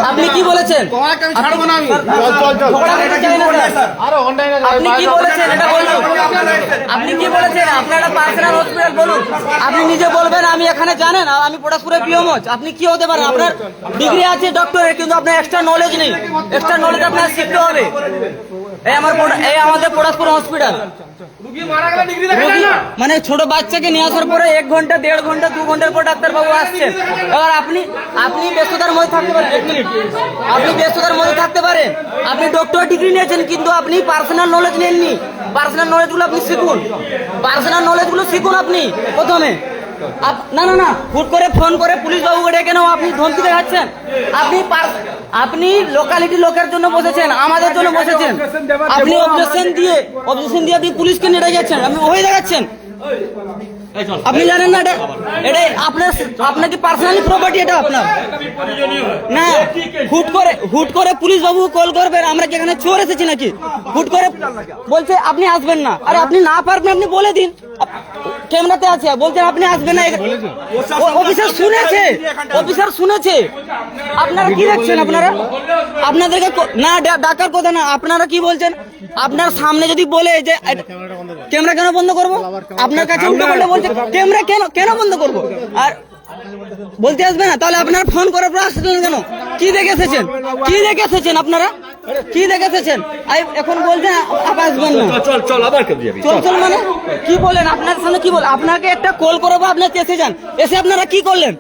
আপনি কি বলেছেন? আপনি কি বলেছেন এটা বলুন। আপনি কি বলেছেন? আপনারা পার্সোনাল হসপিটাল বলুন। আপনি নিজে বলবেন আমি এখানে জানেন আমি পটাশপুরের পিওমোচ। আপনি কি হতে পারেন? আপনার ডিগ্রি আছে ডক্টরের, কিন্তু আপনার এক্সট্রা নলেজ নেই। এক্সট্রা নলেজ আপনার শিখতে হবে। এই আমাদের পটাশপুর হসপিটাল মানে ছোট বাচ্চাকে নিয়ে আসার পরে 1 ঘন্টা 1.5 ঘন্টা 2 ঘন্টার পর ডাক্তারবাবু আসছেন। এবার আপনি ব্যস্ততার মধ্যে থাকতে পারেন। 1 মিনিট, আপনি ব্যস্ততার মধ্যে থাকতে পারেন। আপনি ডক্টর ডিগ্রি নিয়েছেন কিন্তু আপনি পার্সোনাল নলেজ নেননি। পার্সোনাল নলেজগুলো আপনি শিখুন। পার্সোনাল নলেজগুলো শিখুন আপনি প্রথমে। না না না, হুট করে ফোন করে পুলিশ বাবুকে ডেকে নাও, আপনি ধমকি দেখাচ্ছেন। আপনি লোকালিটি লোকের জন্য বসেছেন, আমাদের জন্য বসেছেন। আপনি অবজেকশন দিয়ে আপনি পুলিশকে নিয়ে যাচ্ছেন, আপনি হয়ে দেখাচ্ছেন। আপনি জানেন না এটা আপনার কি পার্সোনালি প্রপার্টি? এটা আপনার না। হুট করে পুলিশ বাবু কল করবেন আমরা কি এখানে চোর এসেছি নাকি? হুট করে বলছে আপনি আসবেন না। আরে আপনি না পারবেন, আপনি বলে দিন। ক্যামেরাতে আছে, বলছেন আপনি আসবেন না। অফিসার শুনেছে। আপনারা কি দেখছেন? আপনাদেরকে না ডাকার কথা না। আপনারা কি বলছেন? আপনার সামনে যদি বলে যে ক্যামেরা কেন বন্ধ করবো, আপনার কাছে উল্টো পাল্টা বলছে ক্যামেরা কেন বন্ধ করবো, আর বলতে আসবে না, তাহলে আপনারা ফোন করার পর আসছেন কেন? কি দেখে এসেছেন? আপনারা কি দেখে এসেছেন? এখন বলছেন আসবেন না। চল মানে কি বলেন? আপনার সামনে কি বলেন? আপনাকে একটা কল করবো, আপনি এসে যান। এসে আপনারা কি করলেন?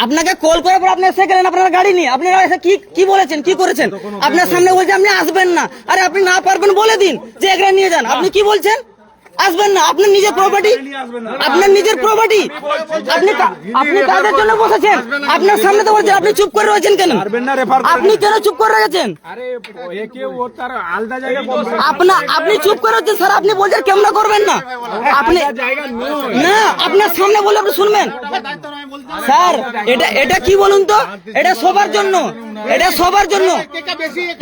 আপনাকে কল করার পর আপনি এসে গেলেন আপনার গাড়ি নিয়ে। আপনারা এসে কি বলেছেন, কি করেছেন? আপনার সামনে বলছে আপনি আসবেন না। আরে আপনি না পারবেন বলে দিন যে এখানে নিয়ে যান। আপনি কি বলছেন? আসবেন না। আপনার নিজের প্রপার্টি, আপনি কাদের জন্য বসেছেন? আপনার সামনে তো বলছেন, আপনি চুপ করে রয়েছেন কেন? আপনি কেন চুপ করে রেখেছেন? আপনি চুপ করে রয়েছেন স্যার। আপনি বলছেন ক্যামেরা করবেন না। আপনি না, আপনার সামনে বলে আপনি শুনবেন স্যার। এটা কি বলুন তো? এটা সবার জন্য,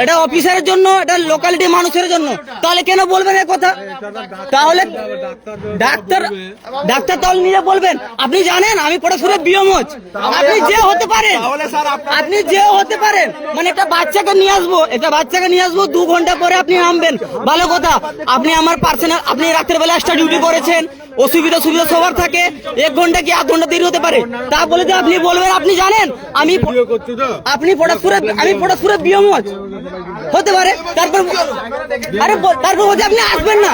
এটা অফিসারের জন্য, এটা লোকালিটি মানুষের জন্য। তাহলে কেন বলবেন এই কথা? তাহলে ডাক্তার তাহলে নিজে বলবেন। আপনি জানেন আমি পড়াশোনার বিয়মোচ। আপনি যে হতে পারেন মানে একটা বাচ্চাকে নিয়ে আসবো 2 ঘন্টা পরে আপনি নামবেন, ভালো কথা। আপনি আমার পার্সোনাল, আপনি রাতের বেলা এক্সট্রা ডিউটি করেছেন, অসুবিধা সবার থাকে। 1 ঘন্টা কি 8 ঘন্টা দেরি হতে পারে। তা বলে যে আপনি বলবেন আপনি জানেন আমি পড়াশোনার বিয়মোচ হতে পারে। তারপর বলছে আপনি আসবেন না,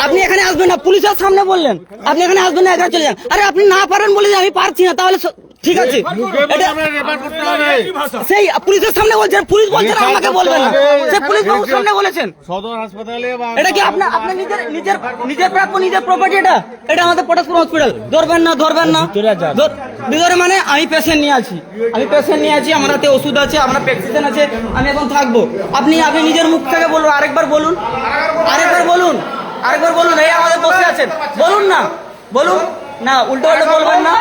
আপনি এখানে আসবেন না। পুলিশের সামনে বললেন আপনি এখানে আসবেন না, এখানে চলে যান। আরে আপনি না পারেন বলে যে আমি পারছি না, তাহলে ঠিক আছে। সেই পুলিশের সামনে বলছেন, পুলিশ বলছেন আমাকে বলবেন না। সে পুলিশ বাবুর সামনে বলেছেন সদর হাসপাতালে। এটা কি আপনার নিজের প্রাপ্য, নিজের প্রপার্টি? এটা আমাদের পটাশপুর হসপিটাল। ধরবেন না ভিতরে মানে আমি পেশেন্ট নিয়ে আছি, আমার হাতে ওষুধ আছে, আমার প্রেসক্রিপশন আছে, আমি এখন থাকবো। আপনি নিজের মুখ থেকে বলুন, আরেকবার বলুন। এই আমাদের বসে আছেন, বলুন না উল্টো বলবেন না।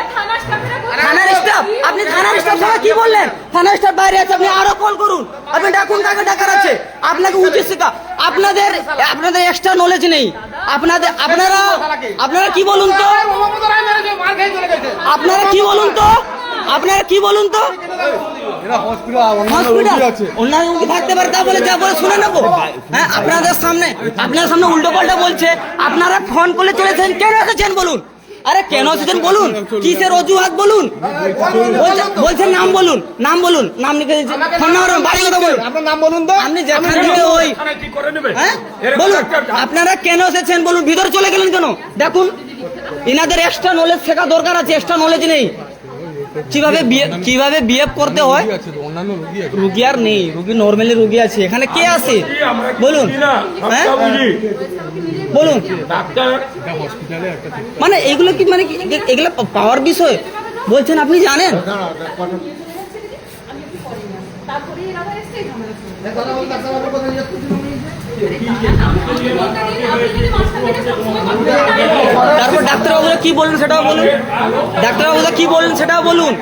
থানার স্টাফ, আপনি থানার স্টাফ সঙ্গে কি বললেন? থানার স্টাফ বাইরে আছে, আপনি আরো কল করুন। আপনি ডাকুন, কাকে ডাকার আছে। আপনাকে উচিত শিক্ষা, আপনাদের এক্সট্রা নলেজ নেই। আপনারা কি বলুন তো? অন্যান্য থাকতে পারে, তা বলে যা বলে শুনে নেবো। হ্যাঁ, আপনার সামনে উল্টো পাল্টা বলছে। আপনারা ফোন করলে চলেছেন, কেন এসেছেন বলুন? আরে কেন এসেছেন বলুন, কিসের অজুহাত বলুন। বলছেন নাম বলুন, নাম লিখে দিচ্ছেন, ফোন নাম্বার, বাড়ি কথা বলুন, আপনার নাম বলুন তো। আপনি যেখান থেকে বলুন আপনারা কেন এসেছেন বলুন। ভিতরে চলে গেলেন কেন? দেখুন, এনাদের এক্সট্রা নলেজ শেখা দরকার আছে, এক্সট্রা নলেজ নেই। কিভাবে বিহেভ করতে হয়। রুগী আর নেই, রুগী নর্মালি রুগী আছে। এখানে কে আছে বলুন? হ্যাঁ বলুন। মানে এগুলো কি, মানে এগুলো পাওয়ার বিষয় বলছেন, আপনি জানেন। তারপর ডাক্তারবাবুরা কি বললেন সেটাও বলুন।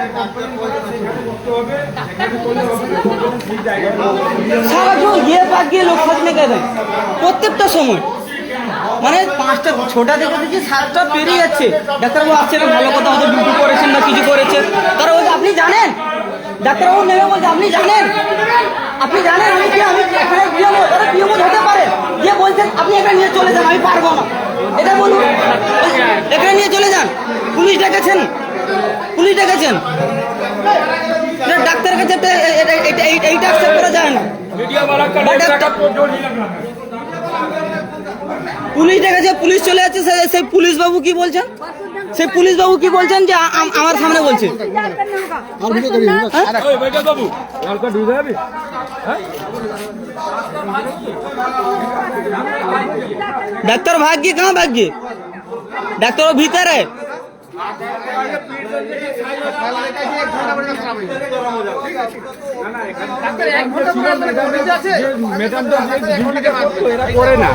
প্রত্যেকটা সময় মানে 5টা 6টা থেকে দেখি 7টা পেরিয়ে যাচ্ছে, ডাক্তারবাবু আসছে না। ভালো কথা, হয়তো ডিউটি করেছেন না কিছু করেছেন। তারা বলছে আপনি জানেন ডাক্তারবাবু নেবে বলছে, আপনি জানেন আমি কি আমি এখানে পিএমও হতে পারে গিয়ে বলছেন আপনি এখানে নিয়ে চলে যান, আমি পারবো না, এটা বলুন, এখানে নিয়ে চলে যান। পুলিশ ডেকেছেন ডাক্তারের কাছে এইটা অ্যাকসেপ্ট করা যায় না। পুলিশ ডেকেছে, পুলিশ চলে যাচ্ছে, সেই পুলিশ বাবু কি বলছেন, যে আমার সামনে বলছে डॉक्टर भाग गए, कहाँ भाग गए? डॉक्टर वो भीतर है। ম্যাডাম তো করে না